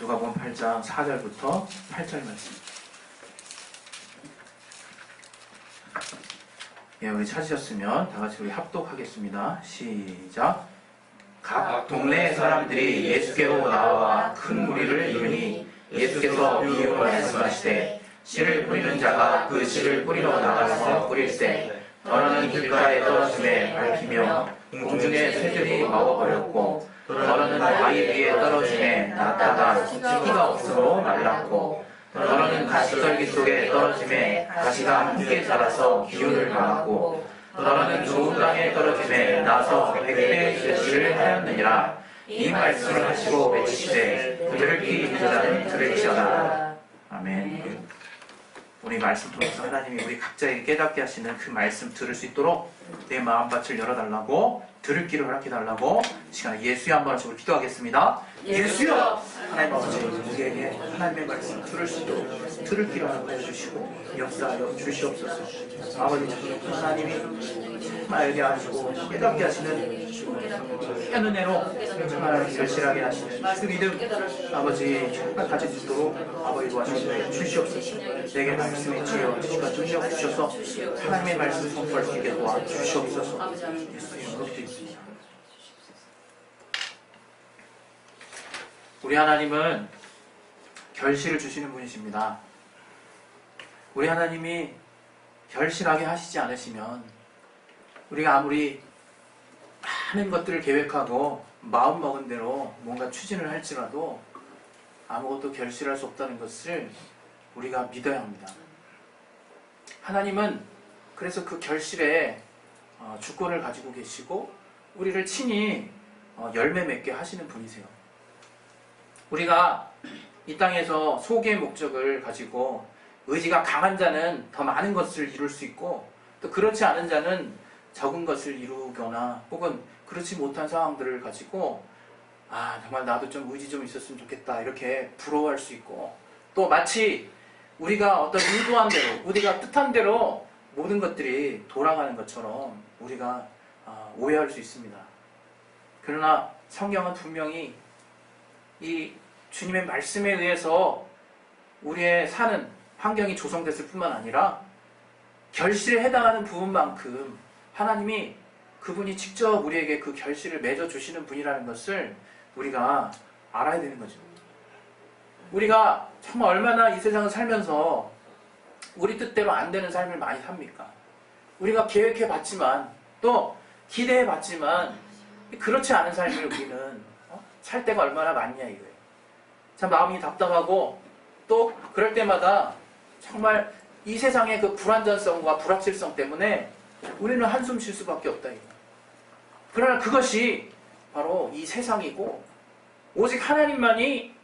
누가복음 8장 4절부터 8절 말씀. 예, 우리 찾으셨으면 다 같이 우리 합독하겠습니다. 시작. 각 동네 사람들이 예수께로 나와 큰 무리를 이루니 예수께서 비유로 말씀하시되 씨를 뿌리는 자가 그 씨를 뿌리러 나가서 뿌릴새 더러는 길가에 떨어짐에 밟히며 공중에 새들이 먹어버렸고 더러는 바위 위에 떨어짐에 났다가 씨가 없으므로 말랐고 더러는 가시떨기 속에 떨어짐에 가시가 함께 자라서 기운을 받았고 더러는 좋은 땅에 떨어짐에 나서 100배의 씨를 하였느니라. 이 말씀을 하시고 외치시되 들을 귀 있는 자는 들을지어다. 아멘. 우리 말씀 통해서 하나님이 우리 각자에게 깨닫게 하시는 그 말씀 들을 수 있도록 내 마음밭을 열어달라고, 들을 귀를 허락해달라고 시간에 예수여 한번 하시고 기도하겠습니다. 예수여! 하나님 아버지, 우리에게 하나님의 말씀 들을 수 있도록 들을 귀를 허락해주시고 역사하여 주시옵소서. 아버지, 하나님이 정말 알게 하시고 깨닫게 하시는 현 은혜로 정말 결실하게 하시는 그 믿음, 아버지 정말 가질 수 있도록 아버지 도와주시옵소서. 내게 말씀이 지어 주시가 능력 주셔서 하나님의 말씀 선포할 수 있게 도와주시옵소서. 예수님 기도드립니다. 우리 하나님은 결실을 주시는 분이십니다. 우리 하나님이 결실하게 하시지 않으시면 우리가 아무리 많은 것들을 계획하고 마음먹은 대로 뭔가 추진을 할지라도 아무것도 결실할 수 없다는 것을 우리가 믿어야 합니다. 하나님은 그래서 그 결실에 주권을 가지고 계시고 우리를 친히 열매 맺게 하시는 분이세요. 우리가 이 땅에서 소기의 목적을 가지고 의지가 강한 자는 더 많은 것을 이룰 수 있고 또 그렇지 않은 자는 적은 것을 이루거나 혹은 그렇지 못한 상황들을 가지고 정말 나도 좀 의지 좀 있었으면 좋겠다 이렇게 부러워할 수 있고 또 마치 우리가 어떤 의도한 대로 우리가 뜻한 대로 모든 것들이 돌아가는 것처럼 우리가 오해할 수 있습니다. 그러나 성경은 분명히 이 주님의 말씀에 의해서 우리의 사는 환경이 조성됐을 뿐만 아니라 결실에 해당하는 부분만큼 하나님이 그분이 직접 우리에게 그 결실을 맺어주시는 분이라는 것을 우리가 알아야 되는 거죠. 우리가 정말 얼마나 이 세상을 살면서 우리 뜻대로 안 되는 삶을 많이 삽니까? 우리가 계획해봤지만 또 기대해봤지만 그렇지 않은 삶을 우리는 살 때가 얼마나 많냐 이거예요. 참 마음이 답답하고 또 그럴 때마다 정말 이 세상의 그 불안전성과 불확실성 때문에 우리는 한숨 쉴 수밖에 없다 이거. 그러나 그것이 바로 이 세상이고 오직 하나님만이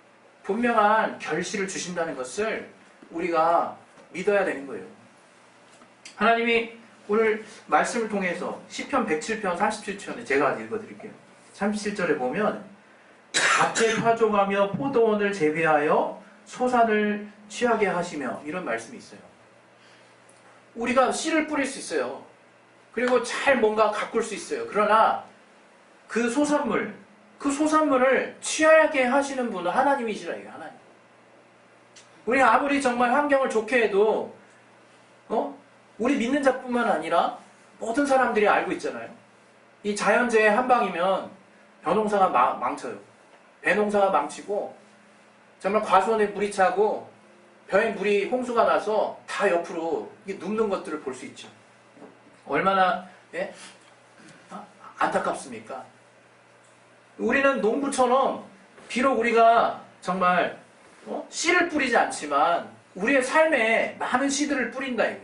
분명한 결실을 주신다는 것을 우리가 믿어야 되는 거예요. 하나님이 오늘 말씀을 통해서 시편 107편 37절에 제가 읽어드릴게요. 37절에 보면 밭에 파종하며 포도원을 재배하여 소산을 취하게 하시며 이런 말씀이 있어요. 우리가 씨를 뿌릴 수 있어요. 그리고 잘 뭔가 가꿀 수 있어요. 그러나 그 소산물을 취하게 하시는 분은 하나님이시라 이게 하나님. 우리가 아무리 정말 환경을 좋게 해도 우리 믿는 자뿐만 아니라 모든 사람들이 알고 있잖아요. 이 자연재해 한 방이면 벼농사가 망쳐요. 배농사가 망치고 정말 과수원에 물이 차고 벼에 물이 홍수가 나서 다 옆으로 눕는 것들을 볼 수 있죠. 얼마나 안타깝습니까? 우리는 농부처럼 비록 우리가 정말 씨를 뿌리지 않지만 우리의 삶에 많은 씨들을 뿌린다 이게.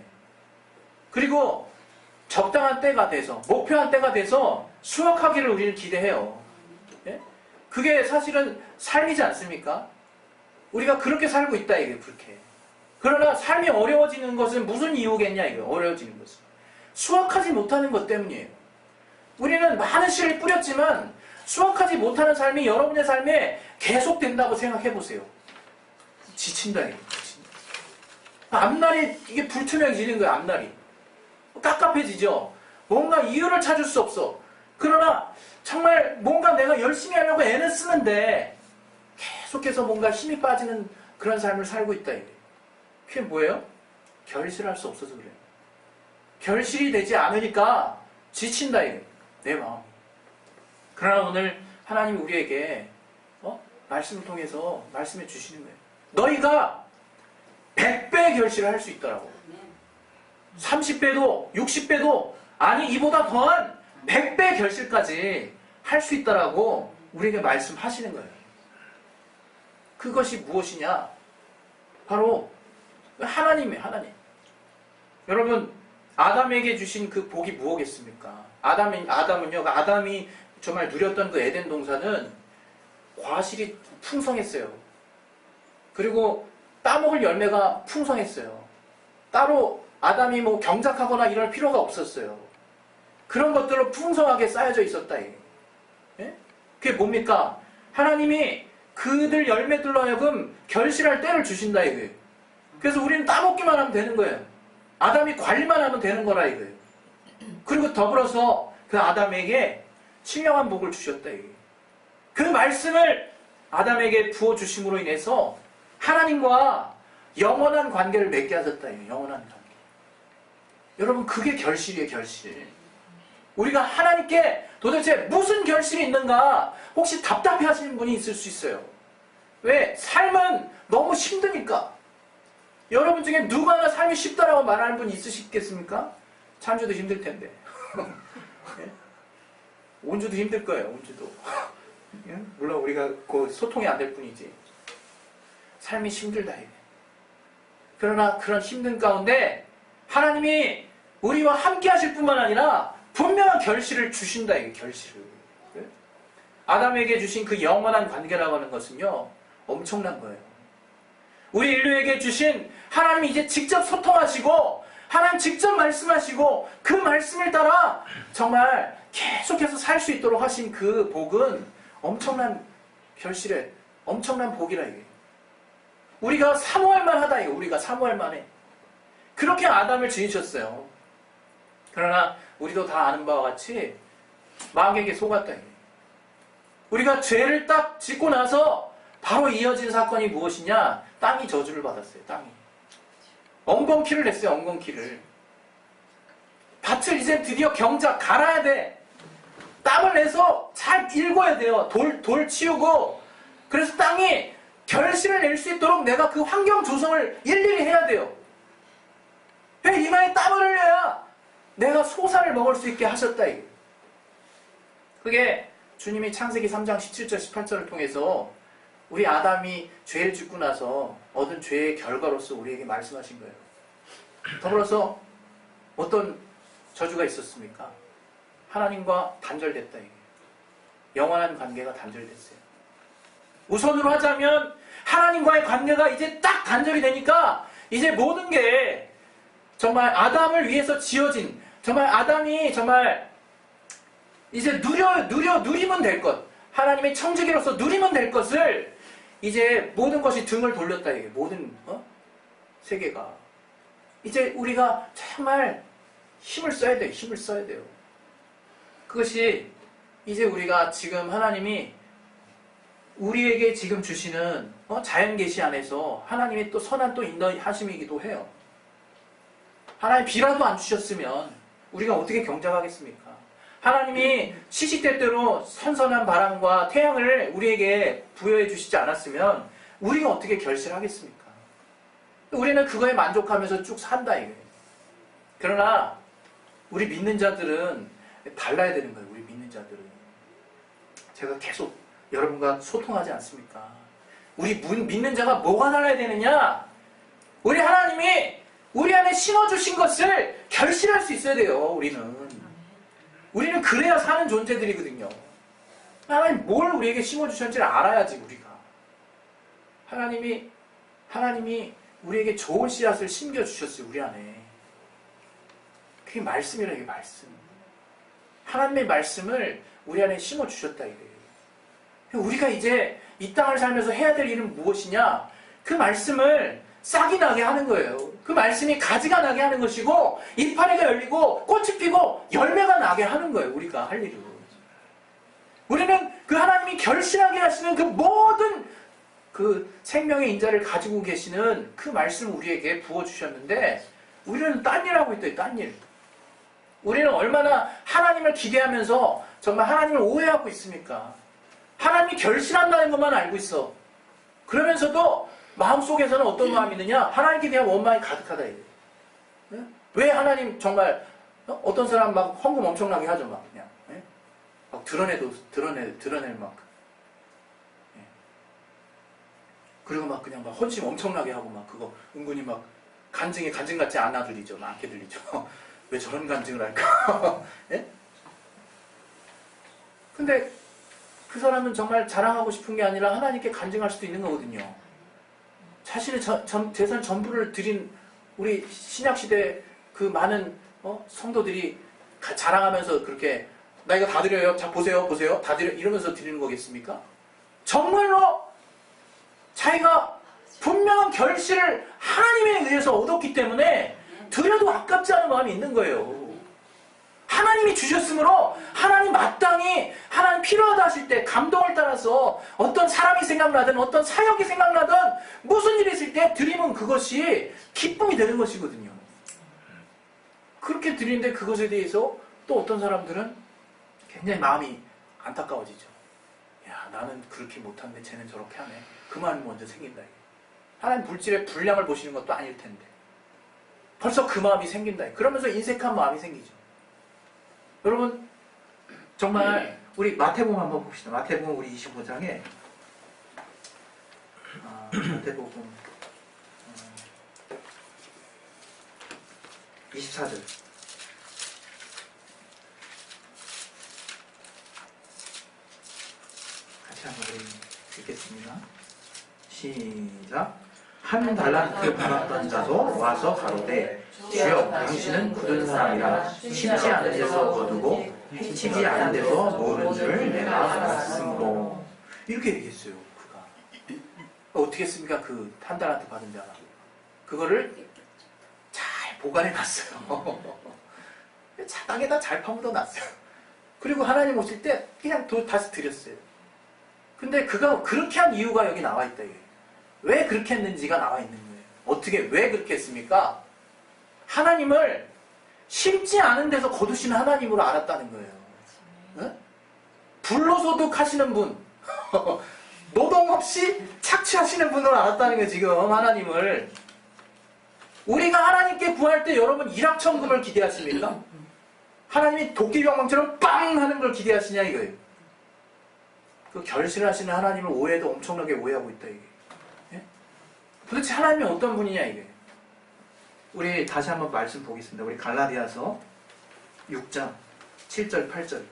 그리고 적당한 때가 돼서 목표한 때가 돼서 수확하기를 우리는 기대해요. 그게 사실은 삶이지 않습니까? 우리가 그렇게 살고 있다 이게 그렇게. 그러나 삶이 어려워지는 것은 무슨 이유겠냐 이게 어려워지는 것은 수확하지 못하는 것 때문이에요. 우리는 많은 씨를 뿌렸지만 수확하지 못하는 삶이 여러분의 삶에 계속된다고 생각해 보세요. 지친다 이게. 앞날이 이게 불투명해지는 거예요. 앞날이 깝깝해지죠. 뭔가 이유를 찾을 수 없어. 그러나 정말 뭔가 내가 열심히 하려고 애는 쓰는데 계속해서 뭔가 힘이 빠지는 그런 삶을 살고 있다. 그게 뭐예요? 결실할 수 없어서 그래요. 결실이 되지 않으니까 지친다. 내 마음이. 그러나 오늘 하나님이 우리에게 말씀을 통해서 말씀해 주시는 거예요. 너희가 100배 결실을 할 수 있더라고. 30배도 60배도 아니 이보다 더한 100배 결실까지 할 수 있다라고 우리에게 말씀하시는 거예요. 그것이 무엇이냐? 바로 하나님이에요. 하나님. 여러분 아담에게 주신 그 복이 무엇겠습니까? 아담이 정말 누렸던 그 에덴 동산은 과실이 풍성했어요. 그리고 따먹을 열매가 풍성했어요. 따로 아담이 뭐 경작하거나 이럴 필요가 없었어요. 그런 것들로 풍성하게 쌓여져 있었다. 예? 그게 뭡니까? 하나님이 그들 열매들로 하여금 결실할 때를 주신다 이거예요. 그래서 우리는 따먹기만 하면 되는 거예요. 아담이 관리만 하면 되는 거라 이거예요. 그리고 더불어서 그 아담에게 신령한 복을 주셨다 이거예요. 그 말씀을 아담에게 부어주심으로 인해서 하나님과 영원한 관계를 맺게 하셨다 이거예요. 영원한 관계. 여러분 그게 결실이에요. 결실. 우리가 하나님께 도대체 무슨 결실이 있는가 혹시 답답해 하시는 분이 있을 수 있어요. 왜? 삶은 너무 힘드니까. 여러분 중에 누구 하나 삶이 쉽다라고 말하는 분이 있으시겠습니까? 찬주도 힘들 텐데. 예? 온주도 힘들 거예요. 온주도. 예? 물론 우리가 그 소통이 안 될 뿐이지. 삶이 힘들다. 이게. 그러나 그런 힘든 가운데 하나님이 우리와 함께 하실 뿐만 아니라 분명한 결실을 주신다. 이게 결실을. 예? 아담에게 주신 그 영원한 관계라고 하는 것은요. 엄청난 거예요. 우리 인류에게 주신 하나님이 이제 직접 소통하시고 하나님 직접 말씀하시고 그 말씀을 따라 정말 계속해서 살 수 있도록 하신 그 복은 엄청난 결실에 엄청난 복이라 이게. 우리가 사모할 만하다 이거. 우리가 사모할 만해. 그렇게 아담을 지으셨어요. 그러나 우리도 다 아는 바와 같이 마귀에게 속았다 이게. 우리가 죄를 딱 짓고 나서 바로 이어진 사건이 무엇이냐? 땅이 저주를 받았어요. 땅이. 엉겅퀴를 냈어요. 엉겅퀴를. 밭을 이제 드디어 경작 갈아야 돼. 땀을 내서 잘 일궈야 돼요. 돌 치우고. 그래서 땅이 결실을 낼 수 있도록 내가 그 환경 조성을 일일이 해야 돼요. 왜 이마에 땀을 흘려야 내가 소사를 먹을 수 있게 하셨다. 이게. 그게 주님이 창세기 3장 17절 18절을 통해서 우리 아담이 죄를 짓고 나서 얻은 죄의 결과로서 우리에게 말씀하신 거예요. 더불어서 어떤 저주가 있었습니까? 하나님과 단절됐다. 이게. 영원한 관계가 단절됐어요. 우선으로 하자면 하나님과의 관계가 이제 딱 단절이 되니까 이제 모든 게 정말 아담을 위해서 지어진 정말 아담이 정말 이제 누리면 될 것, 하나님의 청지기로서 누리면 될 것을 이제 모든 것이 등을 돌렸다. 이게 모든 세계가 이제 우리가 정말 힘을 써야 돼요. 힘을 써야 돼요. 그것이 이제 우리가 지금 하나님이 우리에게 지금 주시는 자연 계시 안에서 하나님의 또 선한 또 인도하심이기도 해요. 하나님 비라도 안 주셨으면 우리가 어떻게 경작하겠습니까? 하나님이 시시때때로 선선한 바람과 태양을 우리에게 부여해 주시지 않았으면 우리가 어떻게 결실하겠습니까? 우리는 그거에 만족하면서 쭉 산다 이거예요. 그러나 우리 믿는 자들은 달라야 되는 거예요. 우리 믿는 자들은. 제가 계속 여러분과 소통하지 않습니까? 우리 믿는 자가 뭐가 달라야 되느냐? 우리 하나님이 우리 안에 심어주신 것을 결실할 수 있어야 돼요. 우리는 그래야 사는 존재들이거든요. 하나님 뭘 우리에게 심어주셨는지를 알아야지 우리가. 하나님이 우리에게 좋은 씨앗을 심겨주셨어요. 우리 안에. 그게 말씀이라 이게 말씀. 하나님의 말씀을 우리 안에 심어주셨다 이거예요. 우리가 이제 이 땅을 살면서 해야 될 일은 무엇이냐? 그 말씀을 싹이 나게 하는 거예요. 그 말씀이 가지가 나게 하는 것이고 이파리가 열리고 꽃이 피고 열매가 나게 하는 거예요. 우리가 할 일은. 우리는 그 하나님이 결실하게 하시는 그 모든 그 생명의 인자를 가지고 계시는 그 말씀을 우리에게 부어주셨는데 우리는 딴 일 하고 있대요. 딴 일. 우리는 얼마나 하나님을 기대하면서 정말 하나님을 오해하고 있습니까? 하나님이 결실한다는 것만 알고 있어. 그러면서도 마음속에서는 어떤 마음이 있느냐? 하나님께 대한 원망이 가득하다. 이게. 왜 하나님 정말 어떤 사람 막 헌금 엄청나게 하죠. 막 그냥. 막 드러낼 만큼. 그리고 막 그냥 막 헌신 엄청나게 하고 막 그거 은근히 막 간증이 간증 같지 않아 들리죠. 많게 들리죠. 왜 저런 간증을 할까? 예? 근데 그 사람은 정말 자랑하고 싶은 게 아니라 하나님께 간증할 수도 있는 거거든요. 자신의 재산 전부를 드린 우리 신약시대 그 많은 성도들이 자랑하면서 그렇게 나 이거 다 드려요. 자 보세요. 다 드려 이러면서 드리는 거겠습니까? 정말로 자기가 분명한 결실을 하나님에 의해서 얻었기 때문에 드려도 아깝지 않은 마음이 있는 거예요. 하나님이 주셨으므로 하나님 마땅히 하나님 필요하다 하실 때 감동을 따라서 어떤 사람이 생각나든 어떤 사역이 생각나든 무슨 일이 있을 때 드리면 그것이 기쁨이 되는 것이거든요. 그렇게 드리는데 그것에 대해서 또 어떤 사람들은 굉장히 마음이 안타까워지죠. 야, 나는 그렇게 못하는데 쟤는 저렇게 하네. 그 마음이 먼저 생긴다. 하나님 물질의 분량을 보시는 것도 아닐 텐데 벌써 그 마음이 생긴다. 그러면서 인색한 마음이 생기죠. 여러분 정말 우리 마태복음 한번 봅시다. 마태복음 우리 25장에 마태복음 24절 같이 한번 읽겠습니다. 시작. 한 달란트 받았던 자도 와서 가로되 주여 당신은 굳은 사람이라 심지 않은 데서 거두고 해치지 않은 데서 모으는 줄 내가 알았으므로 이렇게 얘기했어요. 그가 어떻게 했습니까? 그 한 달란트 받은 자가 그거를 잘 보관해 놨어요. 자당에다 잘 파묻어 놨어요. 그리고 하나님 오실 때 그냥 다시 드렸어요. 근데 그가 그렇게 한 이유가 여기 나와 있다. 이게. 왜 그렇게 했는지가 나와 있는 거예요. 어떻게 왜 그렇게 했습니까? 하나님을 심지 않은 데서 거두시는 하나님으로 알았다는 거예요. 네? 불로소득하시는 분, 노동 없이 착취하시는 분으로 알았다는 거예요. 지금 하나님을. 우리가 하나님께 구할 때 여러분 일확천금을 기대하십니까? 하나님이 도끼병망처럼 빵 하는 걸 기대하시냐 이거예요. 그 결실하시는 하나님을 오해도 엄청나게 오해하고 있다 이게. 예? 도대체 하나님이 어떤 분이냐 이게. 우리 다시 한번 말씀 보겠습니다. 우리 갈라디아서 6장 7절 8절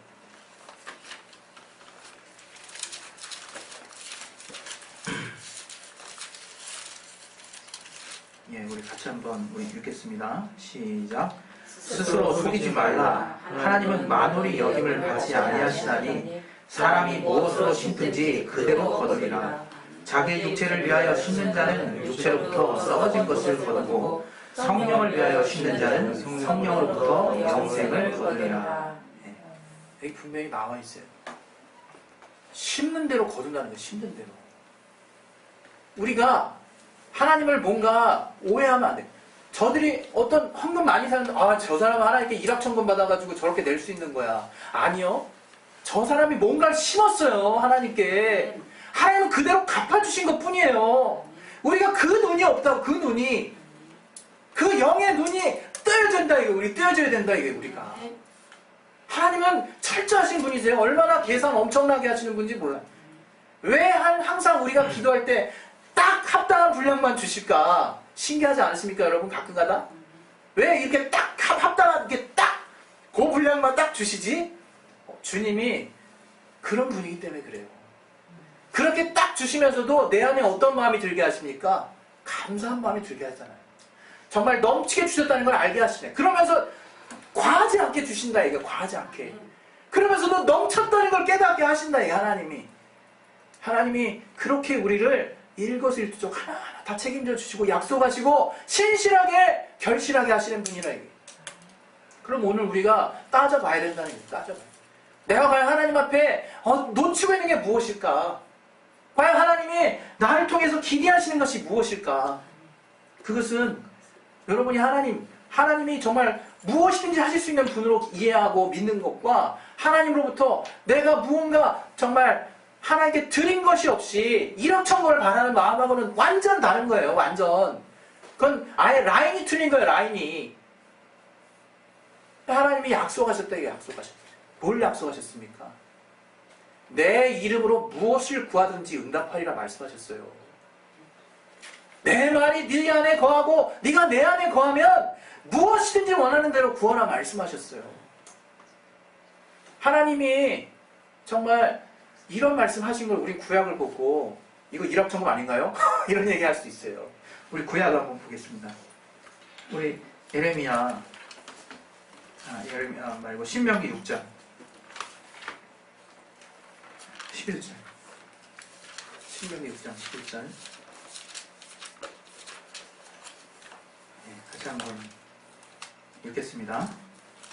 예, 우리 같이 한번 우리 읽겠습니다. 시작. 스스로 속이지 말라. 하나님은 만물이 여김을 받지 아니하시나니 사람이 무엇으로 심든지 그대로 거두리라. 자기 육체를 위하여 심는 자는 육체로부터 썩어진 것을 거두고 성령을 위하여 심는 자는 성령으로부터 영생을 거두리라. 네. 여기 분명히 나와 있어요. 심는 대로 거둔다는 거예요. 심는 대로. 우리가 하나님을 뭔가 오해하면 안 돼. 저들이 어떤 헌금 많이 사는데 저 사람은 하나님께 일확천금 받아가지고 저렇게 낼 수 있는 거야. 아니요. 저 사람이 뭔가를 심었어요. 하나님께. 하나님은 그대로 갚아주신 것 뿐이에요. 우리가 그 눈이 없다고. 그 영의 눈이 뜨여져야 된다. 이게 우리 뜨여져야 된다. 이게 우리가. 하나님은 철저하신 분이세요. 얼마나 계산 엄청나게 하시는 분인지 몰라요. 왜 항상 우리가 기도할 때 딱 합당한 분량만 주실까? 신기하지 않으십니까, 여러분? 가끔가다? 왜 이렇게 딱 합당한, 이렇게 딱 그 분량만 딱 주시지? 주님이 그런 분이기 때문에 그래요. 그렇게 딱 주시면서도 내 안에 어떤 마음이 들게 하십니까? 감사한 마음이 들게 하잖아요. 정말 넘치게 주셨다는 걸 알게 하시네. 그러면서 과하지 않게 주신다, 이게 과하지 않게. 그러면서도 넘쳤다는 걸 깨닫게 하신다, 이게 하나님이. 하나님이 그렇게 우리를 일거수일투족 하나하나 다 책임져 주시고 약속하시고 신실하게 결실하게 하시는 분이라 이게. 그럼 오늘 우리가 따져봐야 된다는 거예요. 따져봐요. 내가 과연 하나님 앞에 놓치고 있는 게 무엇일까? 과연 하나님이 나를 통해서 기대하시는 것이 무엇일까? 그것은 여러분이 하나님이 정말 무엇이든지 하실 수 있는 분으로 이해하고 믿는 것과 하나님으로부터 내가 무언가 정말 하나님께 드린 것이 없이 일확천금을 바라는 마음하고는 완전 다른 거예요. 완전. 그건 아예 라인이 틀린 거예요. 라인이. 하나님이 약속하셨다. 이게 약속하셨어요. 뭘 약속하셨습니까? 내 이름으로 무엇을 구하든지 응답하리라 말씀하셨어요. 내 말이 네 안에 거하고 네가 내 안에 거하면 무엇이든지 원하는 대로 구하라 말씀하셨어요. 하나님이 정말 이런 말씀하신 걸 우리 구약을 보고 이거 일확천금 아닌가요? 이런 얘기할 수 있어요. 우리 구약을 한번 보겠습니다. 우리 예레미야 말고 신명기 6장 11절 신명기 6장 11절 같이 한번 읽겠습니다.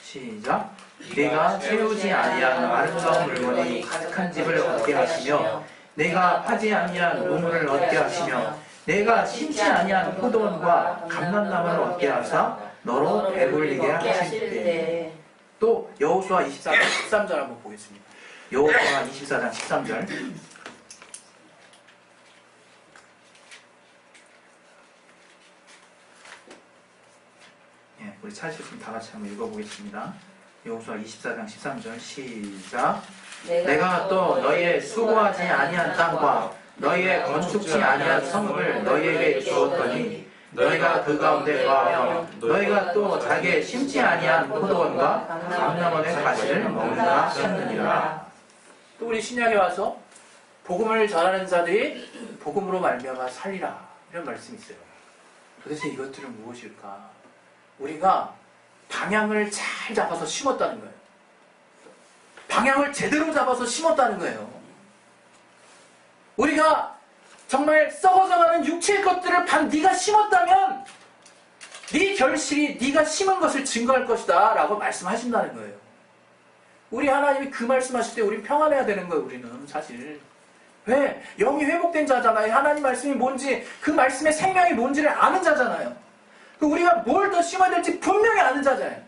시작. 내가 채우지 아니한 아름다운 물건이 가득한 집을 얻게 하시며 내가 파지 아니한 우물을 얻게 하시며 내가 심지 아니한 포도원과 감람나무를 얻게 하사 너로 배불리게 하실 때. 또 여호수아 24장 13절 한번 보겠습니다. 여호수아 24장 13절 우리 찾으셨으면 다 같이 한번 읽어보겠습니다. 여호수아 24장 13절 시작. 내가 또 너희의 수고하지 아니한 땅과 너희의 건축지 아니한 성읍을 너희에게 주었더니 너희가 그 가운데 거하며 너희가 또 자기의 심지 아니한 포도원과 감람원의 가시를 먹는다 하셨느니라. 또 우리 신약에 와서 복음을 전하는 자들이 복음으로 말미암아 살리라 이런 말씀이 있어요. 도대체 이것들은 무엇일까? 우리가 방향을 잘 잡아서 심었다는 거예요. 방향을 제대로 잡아서 심었다는 거예요. 우리가 정말 썩어져가는 육체의 것들을 네가 심었다면 네 결실이 네가 심은 것을 증거할 것이다 라고 말씀하신다는 거예요. 우리 하나님이 그 말씀하실 때 우린 평안해야 되는 거예요. 우리는 사실. 왜? 영이 회복된 자잖아요. 하나님 말씀이 뭔지 그 말씀의 생명이 뭔지를 아는 자잖아요. 우리가 뭘 더 심어야 될지 분명히 아는 자잖아요.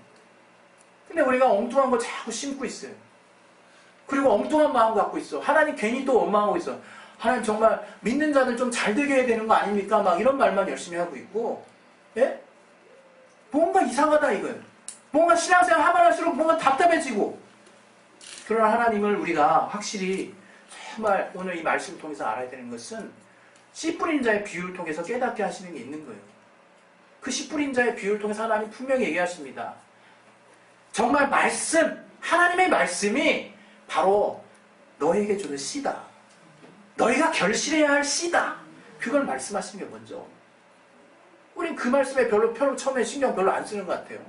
근데 우리가 엉뚱한 거 자꾸 심고 있어요. 그리고 엉뚱한 마음 갖고 있어. 하나님 괜히 또 원망하고 있어. 하나님 정말 믿는 자들 좀 잘 되게 해야 되는 거 아닙니까? 막 이런 말만 열심히 하고 있고, 예? 뭔가 이상하다 이거예요. 뭔가 신앙생활 하면 할수록 뭔가 답답해지고. 그러나 하나님을 우리가 확실히 정말 오늘 이 말씀을 통해서 알아야 되는 것은 씨 뿌린 자의 비유를 통해서 깨닫게 하시는 게 있는 거예요. 그 씨 뿌린 자의 비유를 통해서 하나님 분명히 얘기하십니다. 정말 하나님의 말씀이 바로 너에게 주는 씨다. 너희가 결실해야 할 씨다. 그걸 말씀하시는 게 먼저. 우린 그 말씀에 별로 처음에 신경 별로 안 쓰는 것 같아요.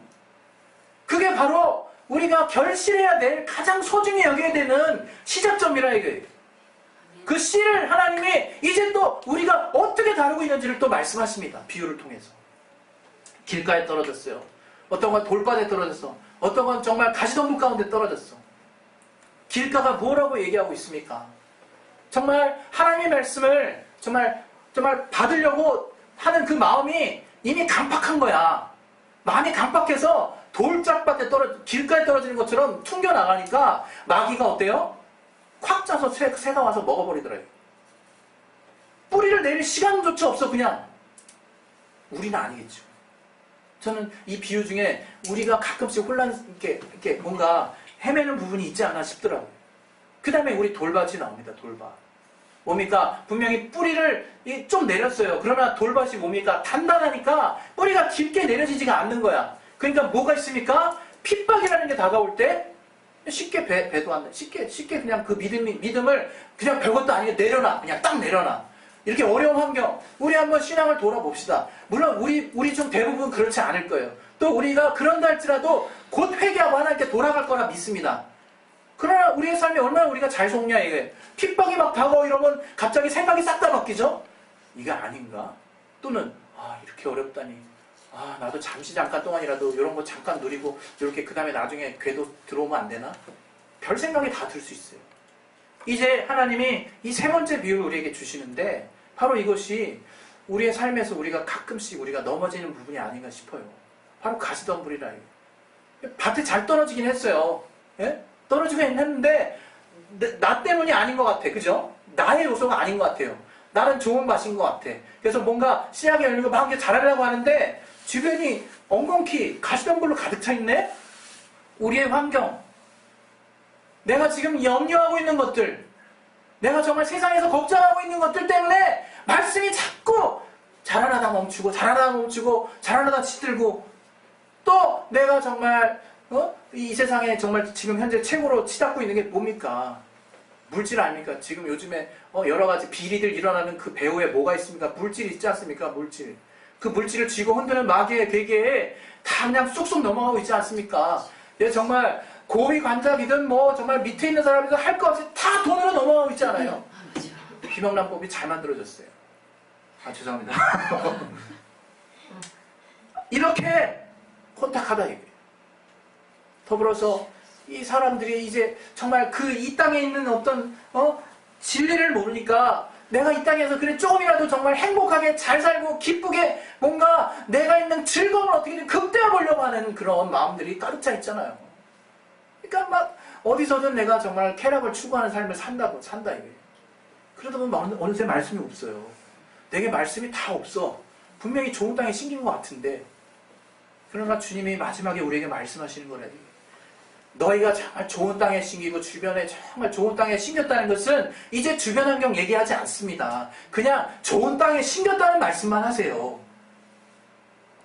그게 바로 우리가 결실해야 될 가장 소중히 여겨야 되는 시작점이라 이거예요. 그 씨를 하나님이 이제 또 우리가 어떻게 다루고 있는지를 또 말씀하십니다. 비유를 통해서. 길가에 떨어졌어요. 어떤 건 돌밭에 떨어졌어. 어떤 건 정말 가시덤불 가운데 떨어졌어. 길가가 뭐라고 얘기하고 있습니까? 정말 하나님의 말씀을 정말 받으려고 하는 그 마음이 이미 강팍한 거야. 마음이 강팍해서 돌짝밭에 길가에 떨어지는 것처럼 튕겨나가니까 마귀가 어때요? 콱 짜서 새가 와서 먹어버리더래요. 뿌리를 내릴 시간조차 없어 그냥. 우리는 아니겠죠. 저는 이 비유 중에 우리가 가끔씩 이렇게 뭔가 헤매는 부분이 있지 않나 싶더라고요. 그 다음에 우리 돌밭이 나옵니다. 돌밭. 뭡니까? 분명히 뿌리를 좀 내렸어요. 그러나 돌밭이 뭡니까? 단단하니까 뿌리가 깊게 내려지지가 않는 거야. 그러니까 뭐가 있습니까? 핍박이라는 게 다가올 때 쉽게 배도 안 돼. 쉽게 그냥 그 믿음을 그냥 별것도 아니게 내려놔. 그냥 딱 내려놔. 이렇게 어려운 환경, 우리 한번 신앙을 돌아봅시다. 물론 우리 중 대부분 그렇지 않을 거예요. 또 우리가 그런다 할지라도 곧 회개하고 하나님께 돌아갈 거라 믿습니다. 그러나 우리의 삶이 얼마나 우리가 잘 속냐 이거예요. 핍박이 막 다가오고 이러면 갑자기 생각이 싹 다 바뀌죠? 이게 아닌가? 또는 이렇게 어렵다니. 나도 잠깐 동안이라도 이런 거 잠깐 누리고 이렇게 그 다음에 나중에 궤도 들어오면 안 되나? 별 생각이 다 들 수 있어요. 이제 하나님이 이 세 번째 비유를 우리에게 주시는데 바로 이것이 우리의 삶에서 우리가 가끔씩 우리가 넘어지는 부분이 아닌가 싶어요. 바로 가시덤불이라. 밭에 잘 떨어지긴 했어요. 예? 떨어지긴 했는데 나 때문이 아닌 것 같아. 그죠? 나의 요소가 아닌 것 같아요. 나는 좋은 밭인 것 같아. 그래서 뭔가 씨앗이 열리고 막 이렇게 자라려고 하는데 주변이 엉겅퀴 가시덤불로 가득 차 있네? 우리의 환경, 내가 지금 염려하고 있는 것들, 내가 정말 세상에서 걱정하고 있는 것들 때문에 말씀이 자꾸 자라나다 멈추고 자라나다 멈추고 자라나다 치들고 또 내가 정말 이 세상에 정말 지금 현재 최고로 치닫고 있는 게 뭡니까? 물질 아닙니까? 지금 요즘에 여러 가지 비리들 일어나는 그 배후에 뭐가 있습니까? 물질 있지 않습니까? 물질. 그 물질을 쥐고 흔드는 마귀의 베개에 다 그냥 쑥쑥 넘어가고 있지 않습니까? 정말 고위 관작이든 뭐 정말 밑에 있는 사람이든 할 거 없이 다 돈으로 넘어가고 있잖아요. 김영란법이 잘 만들어졌어요. 아, 죄송합니다. 이렇게 혼탁하다 이거예요. 더불어서 이 사람들이 이제 정말 이 땅에 있는 어떤 진리를 모르니까 내가 이 땅에서 그래 조금이라도 정말 행복하게 잘 살고 기쁘게 뭔가 내가 있는 즐거움을 어떻게든 극대화 보려고 하는 그런 마음들이 가득 차 있잖아요. 그러니까 막 어디서든 내가 정말 쾌락을 추구하는 삶을 산다 이거예요. 그러다 보면 어느새 말씀이 없어요. 내게 말씀이 다 없어. 분명히 좋은 땅에 심긴 것 같은데 그러나 주님이 마지막에 우리에게 말씀하시는 거라요. 너희가 정말 좋은 땅에 심기고 주변에 정말 좋은 땅에 심겼다는 것은 이제 주변 환경 얘기하지 않습니다. 그냥 좋은 땅에 심겼다는 말씀만 하세요.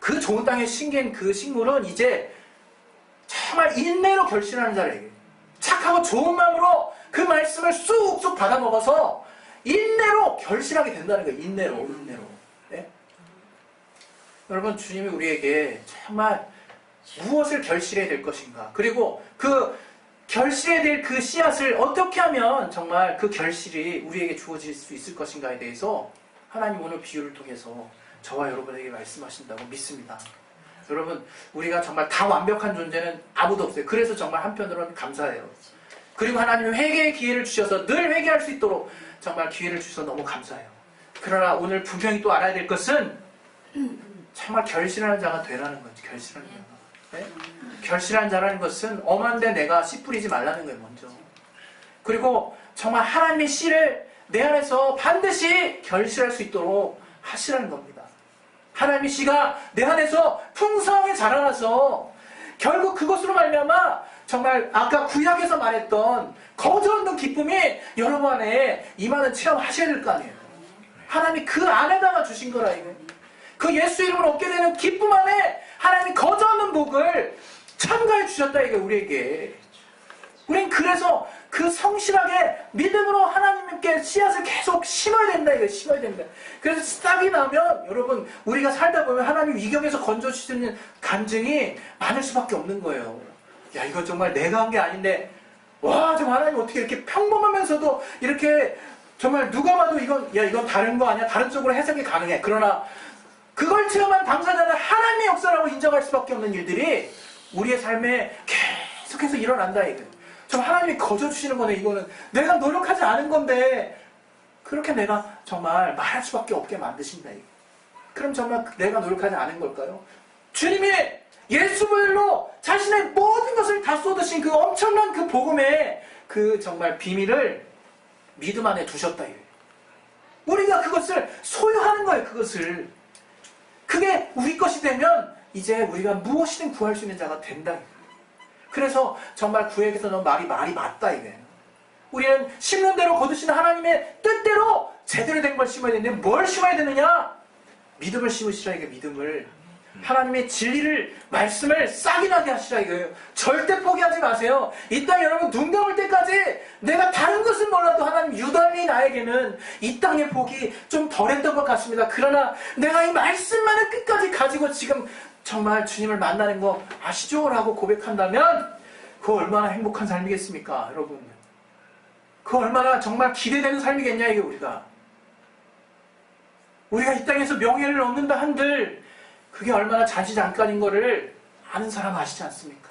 그 좋은 땅에 심긴 그 식물은 이제 정말 인내로 결실하는 자에게 착하고 좋은 마음으로 그 말씀을 쑥쑥 받아먹어서 인내로 결실하게 된다는 거예요. 인내로. 네? 여러분, 주님이 우리에게 정말 무엇을 결실해야 될 것인가, 그리고 그 결실해야 될 그 씨앗을 어떻게 하면 정말 그 결실이 우리에게 주어질 수 있을 것인가에 대해서 하나님 오늘 비유를 통해서 저와 여러분에게 말씀하신다고 믿습니다. 여러분, 우리가 정말 다 완벽한 존재는 아무도 없어요. 그래서 정말 한편으로는 감사해요. 그리고 하나님은 회개의 기회를 주셔서 늘 회개할 수 있도록 정말 기회를 주셔서 너무 감사해요. 그러나 오늘 분명히 또 알아야 될 것은 정말 결실하는 자가 되라는 거지. 결실하는 자가. 네? 결실한 자라는 것은 엄한데 내가 씨 뿌리지 말라는 거예요. 먼저. 그리고 정말 하나님의 씨를 내 안에서 반드시 결실할 수 있도록 하시라는 겁니다. 하나님의 씨가 내 안에서 풍성하게 자라나서 결국 그것으로 말미암아 정말 아까 구약에서 말했던 거저 없는 기쁨이 여러분 안에 임하는 체험하셔야 될 거 아니에요. 하나님이 그 안에다가 주신 거라 이거. 그 예수 이름을 얻게 되는 기쁨 안에 하나님이 거저 없는 복을 첨가해 주셨다 이게 우리에게. 우린 그래서 그 성실하게 믿음으로 하나님께 씨앗을 계속 심어야 된다 이거. 심어야 된다. 그래서 싹이 나면 여러분 우리가 살다 보면 하나님 위경에서 건져주시는 간증이 많을 수밖에 없는 거예요. 야, 이건 정말 내가 한 게 아닌데 와, 정말 하나님 어떻게 이렇게 평범하면서도 이렇게 정말 누가 봐도 이건 다른 거 아니야? 다른 쪽으로 해석이 가능해. 그러나 그걸 체험한 당사자는 하나님의 역사라고 인정할 수밖에 없는 일들이 우리의 삶에 계속해서 일어난다 이거예요. 정말 하나님이 거저 주시는 거네. 이거는 내가 노력하지 않은 건데 그렇게 내가 정말 말할 수밖에 없게 만드신다 이거. 그럼 정말 내가 노력하지 않은 걸까요? 주님이 예수별로 자신의 모든 것을 다 쏟으신 그 엄청난 그 복음의 그 정말 비밀을 믿음 안에 두셨다 이거예요. 우리가 그것을 소유하는 거예요. 그게 우리 것이 되면 이제 우리가 무엇이든 구할 수 있는 자가 된다 이거예요. 그래서 정말 구약에서 너 말이 맞다 이거예요. 우리는 심는 대로 거두시는 하나님의 뜻대로 제대로 된 걸 심어야 되는데 뭘 심어야 되느냐? 믿음을 심으시라 이게. 믿음을, 하나님의 진리를, 말씀을 싹이 나게 하시라 이거예요. 절대 포기하지 마세요. 이 땅 여러분 눈 감을 때까지 내가 다른 것은 몰라도 하나님 유달리 나에게는 이 땅의 복이 좀 덜했던 것 같습니다. 그러나 내가 이 말씀만을 끝까지 가지고 지금 정말 주님을 만나는 거 아시죠? 라고 고백한다면 그거 얼마나 행복한 삶이겠습니까? 여러분, 그거 얼마나 정말 기대되는 삶이겠냐 이게. 우리가 이 땅에서 명예를 얻는다 한들 그게 얼마나 잔시잠깐인 거를 아는 사람 아시지 않습니까?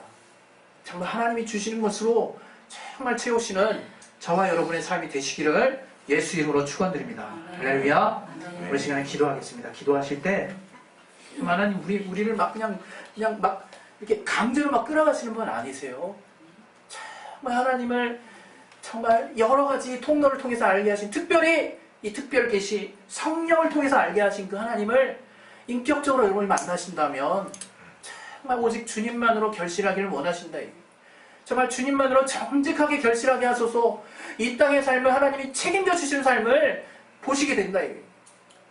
정말 하나님이 주시는 것으로 정말 채우시는 저와 여러분의 삶이 되시기를 예수 이름으로 축원드립니다. 할렐루야. 우리 시간에 기도하겠습니다. 기도하실 때 하나님 우리를 막 그냥 막 이렇게 강제로 막 끌어가시는 분 아니세요. 정말 하나님을 정말 여러 가지 통로를 통해서 알게 하신, 특별히 이 특별 계시 성령을 통해서 알게 하신 그 하나님을 인격적으로 여러분이 만나신다면 정말 오직 주님만으로 결실하기를 원하신다. 정말 주님만으로 정직하게 결실하게 하소서. 이 땅의 삶을 하나님이 책임져 주시는 삶을 보시게 된다.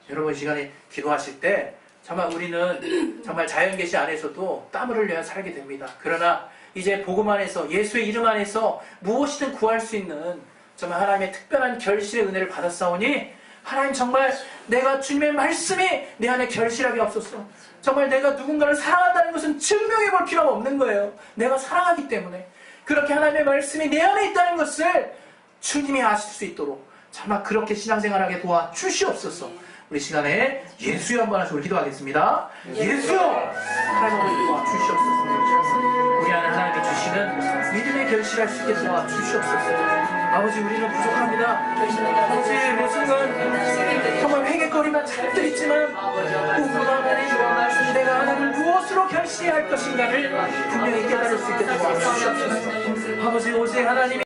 여러분 이 시간에 기도하실 때 정말 우리는 정말 자연계시 안에서도 땀을 흘려야 살게 됩니다. 그러나 이제 복음 안에서 예수의 이름 안에서 무엇이든 구할 수 있는 정말 하나님의 특별한 결실의 은혜를 받았사오니 하나님 정말 내가 주님의 말씀이 내 안에 결실하게 없었어. 정말 내가 누군가를 사랑한다는 것은 증명해 볼 필요가 없는 거예요. 내가 사랑하기 때문에. 그렇게 하나님의 말씀이 내 안에 있다는 것을 주님이 아실 수 있도록 정말 그렇게 신앙생활하게 도와주시옵소서. 우리 시간에 예수여 한번 하시고 기도하겠습니다. 예수여! 하나님 아버지 도와주시옵소서. 우리 안에 하나님이 주시는 믿음의 결실할 수 있게 도와주시옵소서. 아버지 우리는 부족합니다. 아버지 매 순간 정말 회개거리만 잔뜩 있지만 꿈보다 하나님 내가 하나님을 무엇으로 결실해야 할 것인가를 분명히 깨달을 수 있게 도와주시옵소서. 아버지 오직 하나님이